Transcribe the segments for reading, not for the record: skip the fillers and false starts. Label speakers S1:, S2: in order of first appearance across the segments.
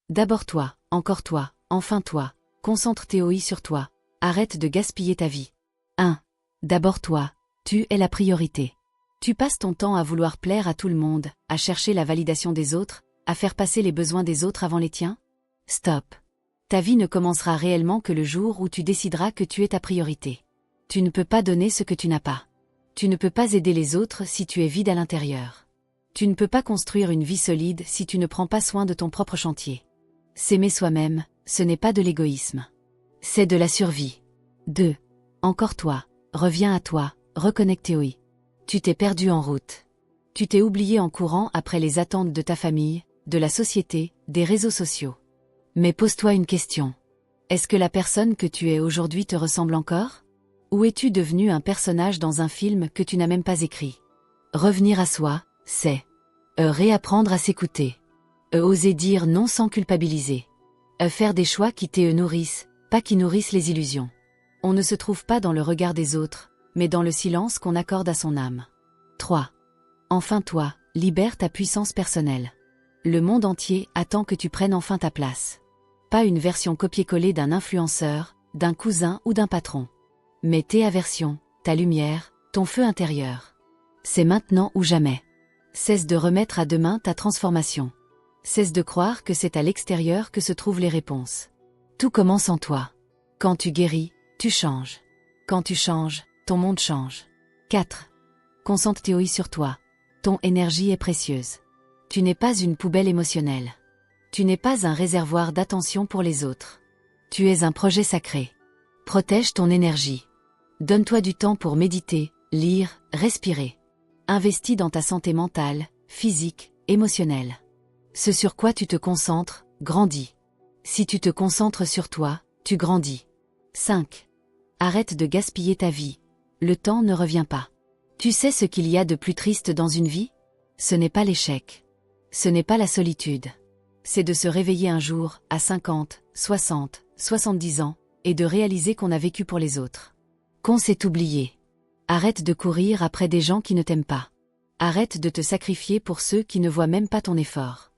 S1: D'abord toi, encore toi, enfin toi. Concentre TOI sur toi. Arrête de gaspiller ta vie. 1. D'abord toi. Tu es la priorité. Tu passes ton temps à vouloir plaire à tout le monde, à chercher la validation des autres, à faire passer les besoins des autres avant les tiens? Stop. Ta vie ne commencera réellement que le jour où tu décideras que tu es ta priorité. Tu ne peux pas donner ce que tu n'as pas. Tu ne peux pas aider les autres si tu es vide à l'intérieur. Tu ne peux pas construire une vie solide si tu ne prends pas soin de ton propre chantier. S'aimer soi-même, ce n'est pas de l'égoïsme. C'est de la survie. 2. Encore toi. Reviens à toi, reconnecte-toi. Tu t'es perdu en route. Tu t'es oublié en courant après les attentes de ta famille, de la société, des réseaux sociaux. Mais pose-toi une question. Est-ce que la personne que tu es aujourd'hui te ressemble encore? Ou es-tu devenu un personnage dans un film que tu n'as même pas écrit? Revenir à soi, c'est réapprendre à s'écouter. Oser dire non sans culpabiliser. Faire des choix qui te nourrissent, pas qui nourrissent les illusions. On ne se trouve pas dans le regard des autres, mais dans le silence qu'on accorde à son âme. 3. Enfin toi, libère ta puissance personnelle. Le monde entier attend que tu prennes enfin ta place. Pas une version copier-coller d'un influenceur, d'un cousin ou d'un patron. Mais tes aversions, ta lumière, ton feu intérieur. C'est maintenant ou jamais. Cesse de remettre à demain ta transformation. Cesse de croire que c'est à l'extérieur que se trouvent les réponses. Tout commence en toi. Quand tu guéris, tu changes. Quand tu changes, ton monde change. 4. Concentre-toi sur toi. Ton énergie est précieuse. Tu n'es pas une poubelle émotionnelle. Tu n'es pas un réservoir d'attention pour les autres. Tu es un projet sacré. Protège ton énergie. Donne-toi du temps pour méditer, lire, respirer. Investis dans ta santé mentale, physique, émotionnelle. Ce sur quoi tu te concentres, grandit. Si tu te concentres sur toi, tu grandis. 5. Arrête de gaspiller ta vie. Le temps ne revient pas. Tu sais ce qu'il y a de plus triste dans une vie? Ce n'est pas l'échec. Ce n'est pas la solitude. C'est de se réveiller un jour, à 50, 60, 70 ans, et de réaliser qu'on a vécu pour les autres. Qu'on s'est oublié. Arrête de courir après des gens qui ne t'aiment pas. Arrête de te sacrifier pour ceux qui ne voient même pas ton effort.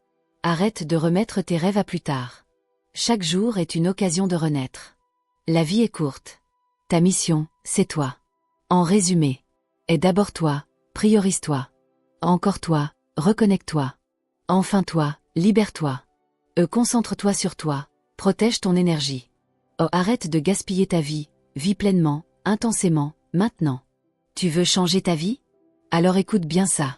S1: Arrête de remettre tes rêves à plus tard. Chaque jour est une occasion de renaître. La vie est courte. Ta mission, c'est toi. En résumé, est d'abord toi, priorise-toi. Encore toi, reconnecte-toi. Enfin toi, libère-toi. Concentre-toi sur toi, protège ton énergie. Arrête de gaspiller ta vie, vis pleinement, intensément, maintenant. Tu veux changer ta vie? Alors écoute bien ça.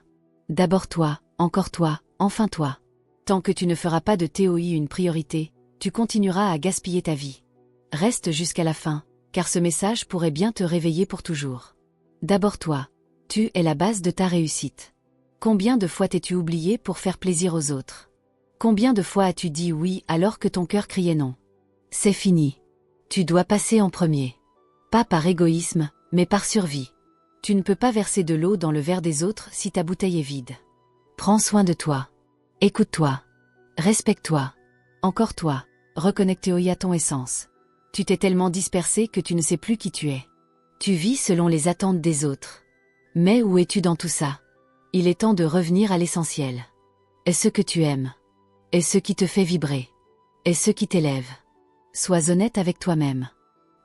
S1: D'abord toi, encore toi, enfin toi. Tant que tu ne feras pas de TOI une priorité, tu continueras à gaspiller ta vie. Reste jusqu'à la fin, car ce message pourrait bien te réveiller pour toujours. D'abord toi. Tu es la base de ta réussite. Combien de fois t'es-tu oublié pour faire plaisir aux autres? Combien de fois as-tu dit oui alors que ton cœur criait non? C'est fini. Tu dois passer en premier. Pas par égoïsme, mais par survie. Tu ne peux pas verser de l'eau dans le verre des autres si ta bouteille est vide. Prends soin de toi. Écoute-toi. Respecte-toi. Encore toi. Reconnecte-toi à ton essence. Tu t'es tellement dispersé que tu ne sais plus qui tu es. Tu vis selon les attentes des autres. Mais où es-tu dans tout ça? Il est temps de revenir à l'essentiel. Est ce que tu aimes. Est ce qui te fait vibrer. Est ce qui t'élève. Sois honnête avec toi-même.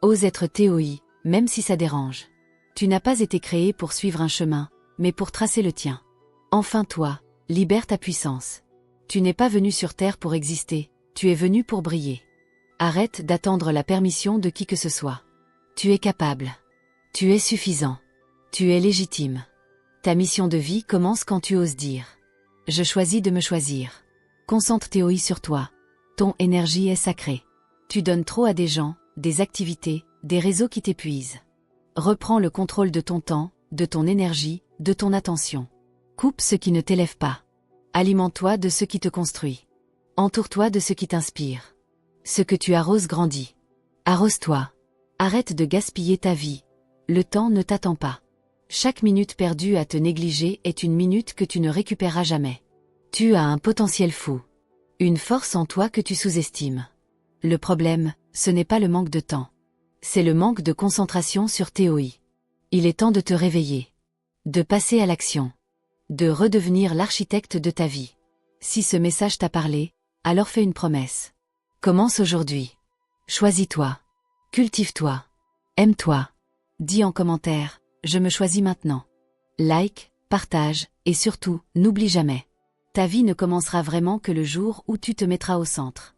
S1: Ose être TOI, même si ça dérange. Tu n'as pas été créé pour suivre un chemin, mais pour tracer le tien. Enfin toi, libère ta puissance. Tu n'es pas venu sur Terre pour exister, tu es venu pour briller. Arrête d'attendre la permission de qui que ce soit. Tu es capable. Tu es suffisant. Tu es légitime. Ta mission de vie commence quand tu oses dire « Je choisis de me choisir ». Concentre-toi sur toi. Ton énergie est sacrée. Tu donnes trop à des gens, des activités, des réseaux qui t'épuisent. Reprends le contrôle de ton temps, de ton énergie, de ton attention. Coupe ce qui ne t'élève pas. Alimente-toi de ce qui te construit. Entoure-toi de ce qui t'inspire. Ce que tu arroses grandit. Arrose-toi. Arrête de gaspiller ta vie. Le temps ne t'attend pas. Chaque minute perdue à te négliger est une minute que tu ne récupéreras jamais. Tu as un potentiel fou. Une force en toi que tu sous-estimes. Le problème, ce n'est pas le manque de temps. C'est le manque de concentration sur TOI. Il est temps de te réveiller. De passer à l'action. De redevenir l'architecte de ta vie. Si ce message t'a parlé, Alors fais une promesse. Commence aujourd'hui. Choisis-toi. Cultive-toi. Aime-toi. Dis en commentaire, je me choisis maintenant. Like, partage, et surtout, n'oublie jamais. Ta vie ne commencera vraiment que le jour où tu te mettras au centre.